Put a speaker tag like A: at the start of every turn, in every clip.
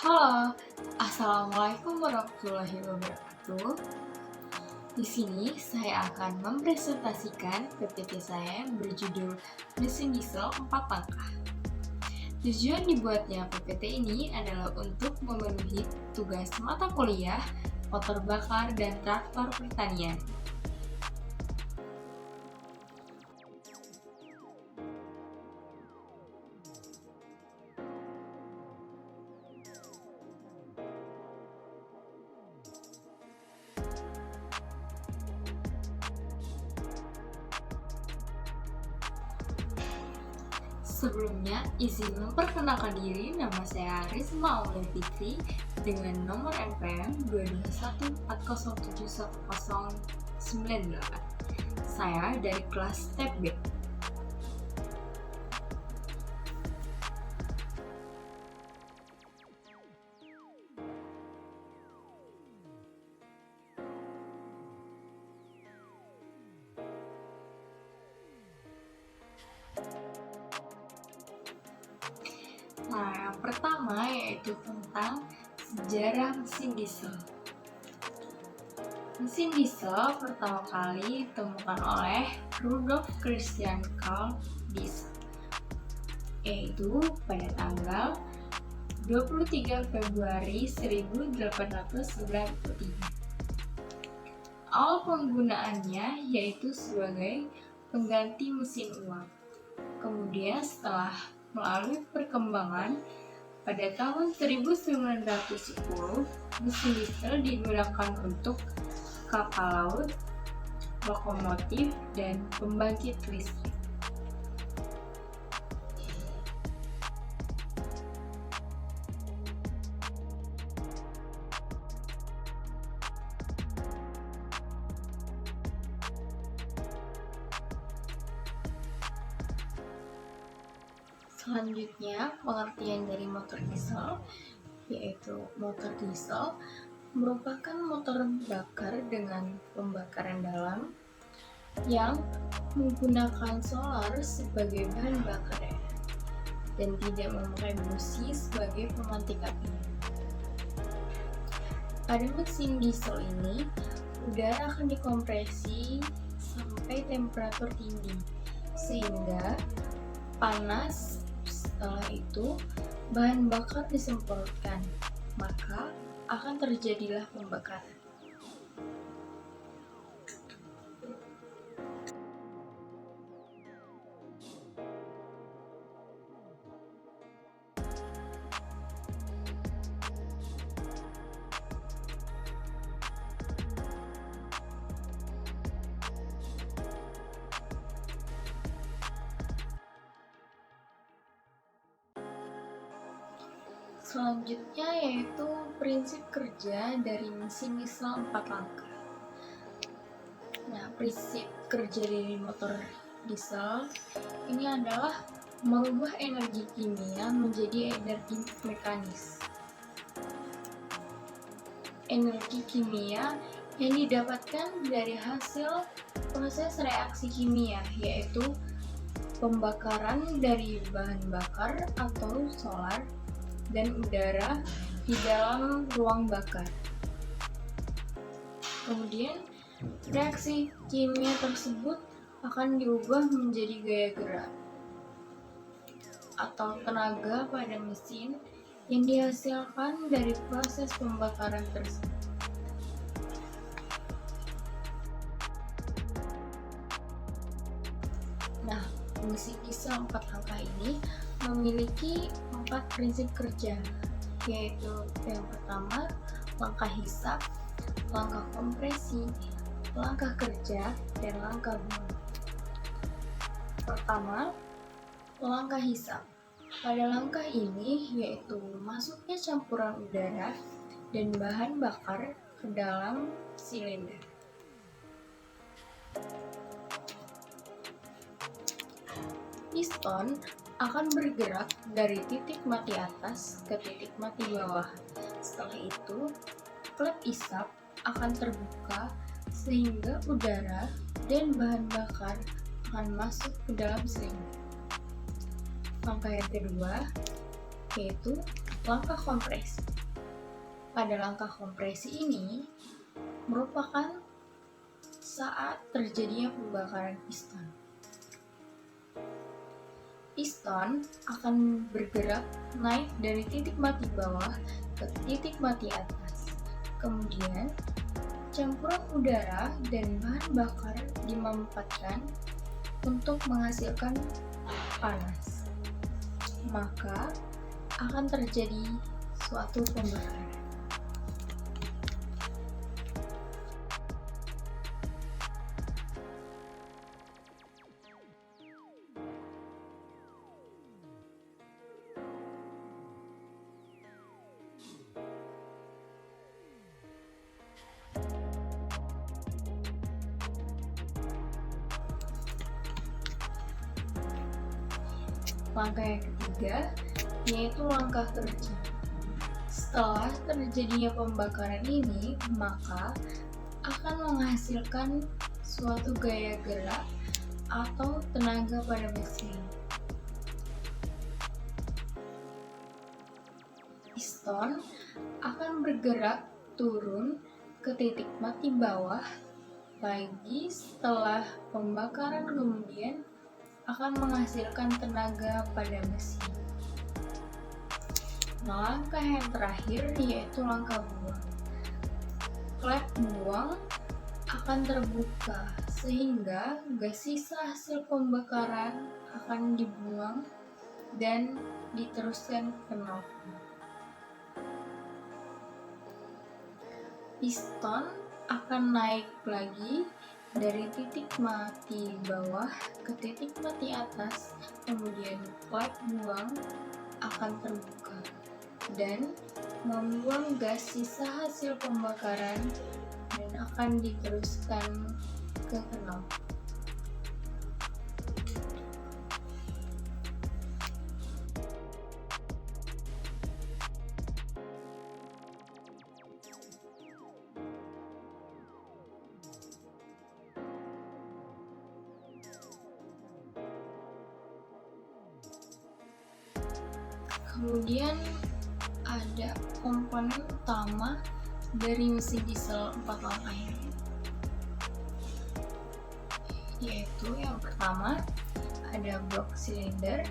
A: Halo, assalamualaikum warahmatullahi wabarakatuh. Di sini saya akan mempresentasikan PPT saya yang berjudul Mesin Diesel 4 Langkah. Tujuan dibuatnya PPT ini adalah untuk memenuhi tugas mata kuliah motor bakar dan traktor pertanian. Sebelumnya, izin memperkenalkan diri, nama saya Risma Aulia Fitri dengan nomor NPM 221407109. Saya dari kelas TEP B. Nah, yang pertama yaitu tentang sejarah mesin diesel. Mesin diesel pertama kali ditemukan oleh Rudolf Christian Karl Diesel, yaitu pada tanggal 23 Februari 1893. Awal penggunaannya yaitu sebagai pengganti mesin uap. Kemudian setelah melalui perkembangan, pada tahun 1910, mesin diesel digunakan untuk kapal laut, lokomotif, dan pembangkit listrik. Selanjutnya, pengertian dari motor diesel, yaitu motor diesel merupakan motor bakar dengan pembakaran dalam yang menggunakan solar sebagai bahan bakar dan tidak memakai busi sebagai pemantik api. Pada mesin diesel ini, udara akan dikompresi sampai temperatur tinggi sehingga panas. Setelah itu, bahan bakar disemprotkan, maka akan terjadilah pembakaran. Selanjutnya yaitu prinsip kerja dari mesin diesel 4 langkah. Nah, prinsip kerja dari motor diesel ini adalah merubah energi kimia menjadi energi mekanis. Energi kimia yang didapatkan dari hasil proses reaksi kimia, yaitu pembakaran dari bahan bakar atau solar dan udara di dalam ruang bakar. Kemudian, reaksi kimia tersebut akan diubah menjadi gaya gerak atau tenaga pada mesin yang dihasilkan dari proses pembakaran tersebut. Nah, mesin diesel 4 langkah ini memiliki 4 prinsip kerja, yaitu yang pertama, langkah hisap, langkah kompresi, langkah kerja, dan langkah buang. Pertama, langkah hisap. Pada langkah ini yaitu masuknya campuran udara dan bahan bakar ke dalam silinder. Piston akan bergerak dari titik mati atas ke titik mati bawah. Setelah itu, klep isap akan terbuka sehingga udara dan bahan bakar akan masuk ke dalam silinder. Langkah yang kedua yaitu langkah kompresi. Pada langkah kompresi ini merupakan saat terjadinya pembakaran piston. Piston akan bergerak naik dari titik mati bawah ke titik mati atas. Kemudian, campuran udara dan bahan bakar dimanfaatkan untuk menghasilkan panas. Maka akan terjadi suatu pembakaran. Langkah yang ketiga yaitu langkah kerja. Setelah terjadinya pembakaran ini, maka akan menghasilkan suatu gaya gerak atau tenaga pada mesin. Piston akan bergerak turun ke titik mati bawah lagi setelah pembakaran, kemudian akan menghasilkan tenaga pada mesin. Nah, langkah yang terakhir yaitu langkah buang. Klep buang akan terbuka sehingga gas sisa hasil pembakaran akan dibuang dan diteruskan ke knalpot. Piston akan naik lagi dari titik mati bawah ke titik mati atas, kemudian klep buang akan terbuka dan membuang gas sisa hasil pembakaran dan akan diteruskan ke knalpot. Kemudian ada komponen utama dari mesin diesel 4 langkah ini, yaitu yang pertama ada blok silinder.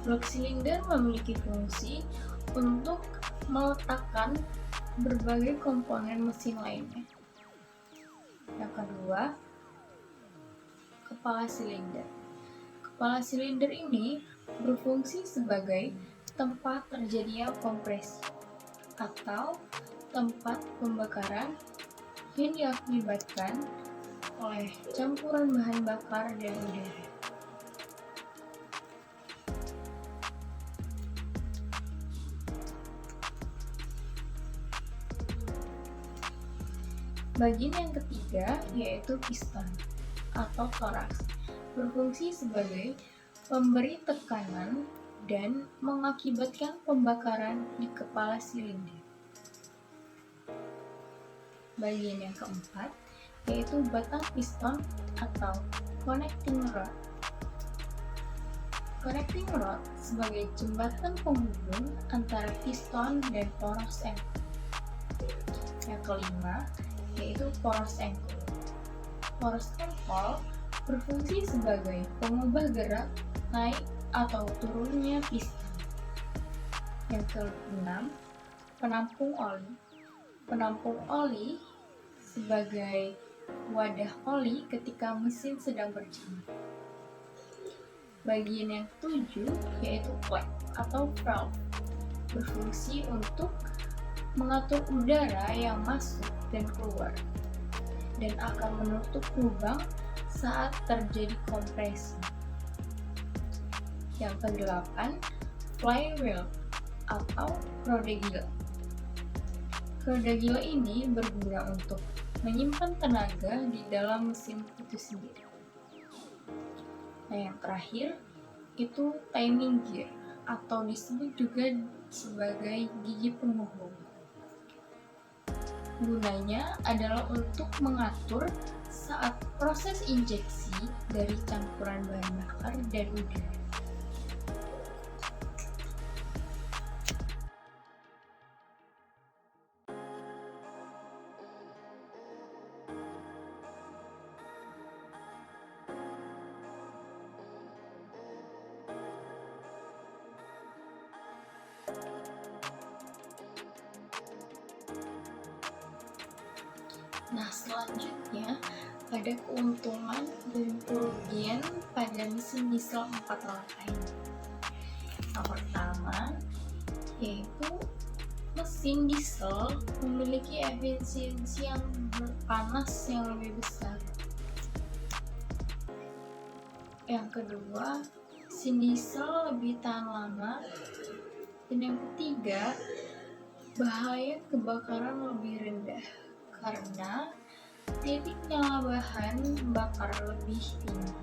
A: Blok silinder memiliki fungsi untuk meletakkan berbagai komponen mesin lainnya. Yang kedua, kepala silinder. Kepala silinder ini berfungsi sebagai tempat terjadinya kompresi atau tempat pembakaran yang diakibatkan oleh campuran bahan bakar dan udara. Bagian yang ketiga yaitu piston atau toraks, berfungsi sebagai pemberi tekanan dan mengakibatkan pembakaran di kepala silinder. Bagian yang keempat yaitu batang piston atau connecting rod. Connecting rod sebagai jembatan penghubung antara piston dan poros engkol. Yang kelima yaitu poros engkol. Poros engkol berfungsi sebagai pengubah gerak naik atau turunnya piston. Yang keenam, penampung oli. Penampung oli sebagai wadah oli ketika mesin sedang berjalan. Bagian yang ketujuh yaitu klep atau valve, berfungsi untuk mengatur udara yang masuk dan keluar dan akan menutup lubang saat terjadi kompresi. Yang kedelapan, flywheel atau roda gila. Roda gila ini berguna untuk menyimpan tenaga di dalam mesin itu sendiri. Nah, yang terakhir itu timing gear atau disebut juga sebagai gigi penghubung. Gunanya adalah untuk mengatur saat proses injeksi dari campuran bahan bakar dan udara. Nah, selanjutnya ada keuntungan dan kerugian pada mesin diesel 4 langkah ini. Yang pertama, yaitu mesin diesel memiliki efisiensi yang panas yang lebih besar. Yang kedua, mesin diesel lebih tahan lama. Dan yang ketiga, bahaya kebakaran lebih rendah karena titik nyala bahan bakar lebih tinggi.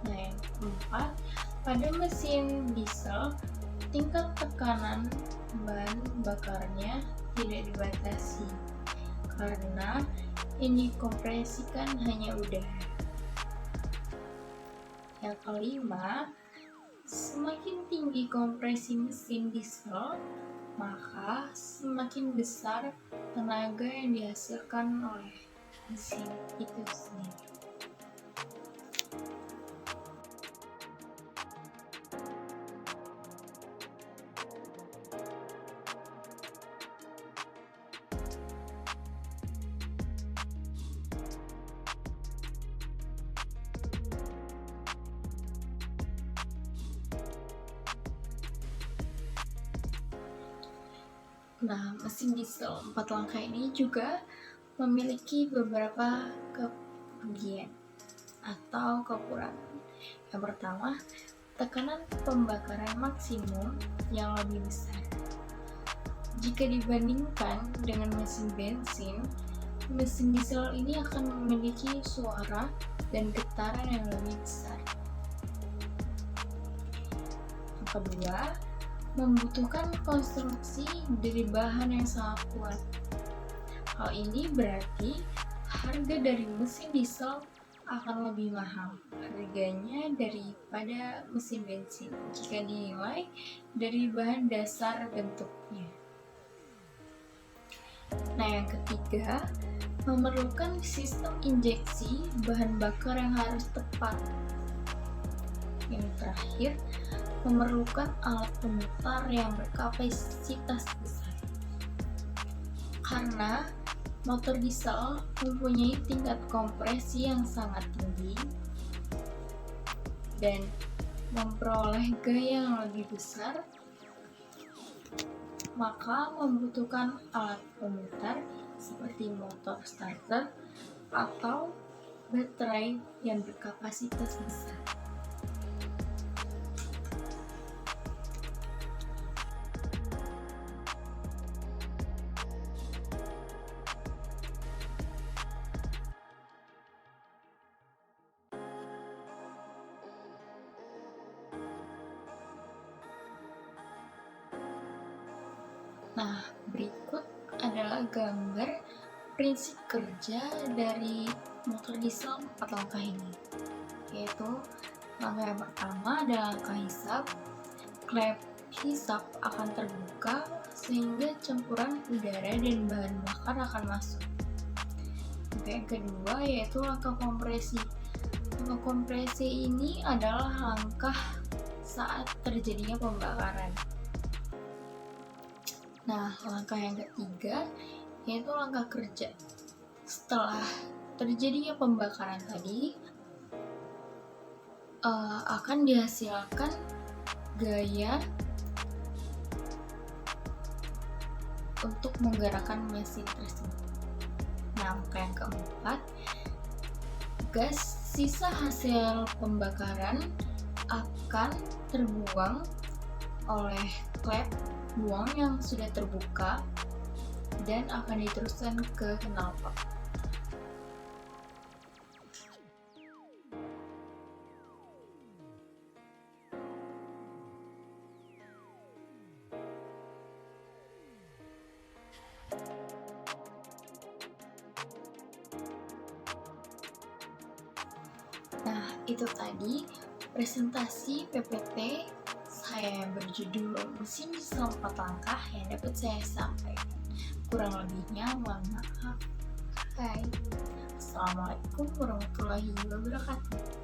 A: Nah, yang keempat, pada mesin diesel, tingkat tekanan bahan bakarnya tidak dibatasi karena yang dikompresikan hanya udara. Yang kelima, semakin tinggi kompresi mesin diesel, maka semakin besar tenaga yang dihasilkan oleh mesin itu sendiri. Nah, mesin diesel 4 langkah ini juga memiliki beberapa kerugian atau kekurangan. Yang pertama, tekanan pembakaran maksimum yang lebih besar. Jika dibandingkan dengan mesin bensin, mesin diesel ini akan memiliki suara dan getaran yang lebih besar. Yang kedua, membutuhkan konstruksi dari bahan yang sangat kuat. Hal ini berarti harga dari mesin diesel akan lebih mahal harganya daripada mesin bensin jika dinilai dari bahan dasar bentuknya. Nah, yang ketiga, memerlukan sistem injeksi bahan bakar yang harus tepat. Yang terakhir, memerlukan alat pemutar yang berkapasitas besar. Karena motor diesel mempunyai tingkat kompresi yang sangat tinggi dan memperoleh gaya yang lebih besar, maka membutuhkan alat pemutar seperti motor starter atau baterai yang berkapasitas besar. Nah, berikut adalah gambar prinsip kerja dari motor diesel 4 langkah ini, yaitu langkah yang pertama adalah langkah hisap. Klep hisap akan terbuka sehingga campuran udara dan bahan bakar akan masuk. Langkah yang kedua yaitu langkah kompresi. Langkah kompresi ini adalah langkah saat terjadinya pembakaran. Nah, langkah yang ketiga yaitu langkah kerja. Setelah terjadinya pembakaran tadi, akan dihasilkan gaya untuk menggerakkan mesin tersebut. Nah, langkah yang keempat, gas sisa hasil pembakaran akan terbuang oleh klep buang yang sudah terbuka dan akan diteruskan ke knalpot. Nah, itu tadi presentasi PPT saya yang berjudul mesin diesel 4 langkah yang dapat saya sampaikan. Kurang lebihnya mohon maaf. Hai, Assalamualaikum warahmatullahi wabarakatuh.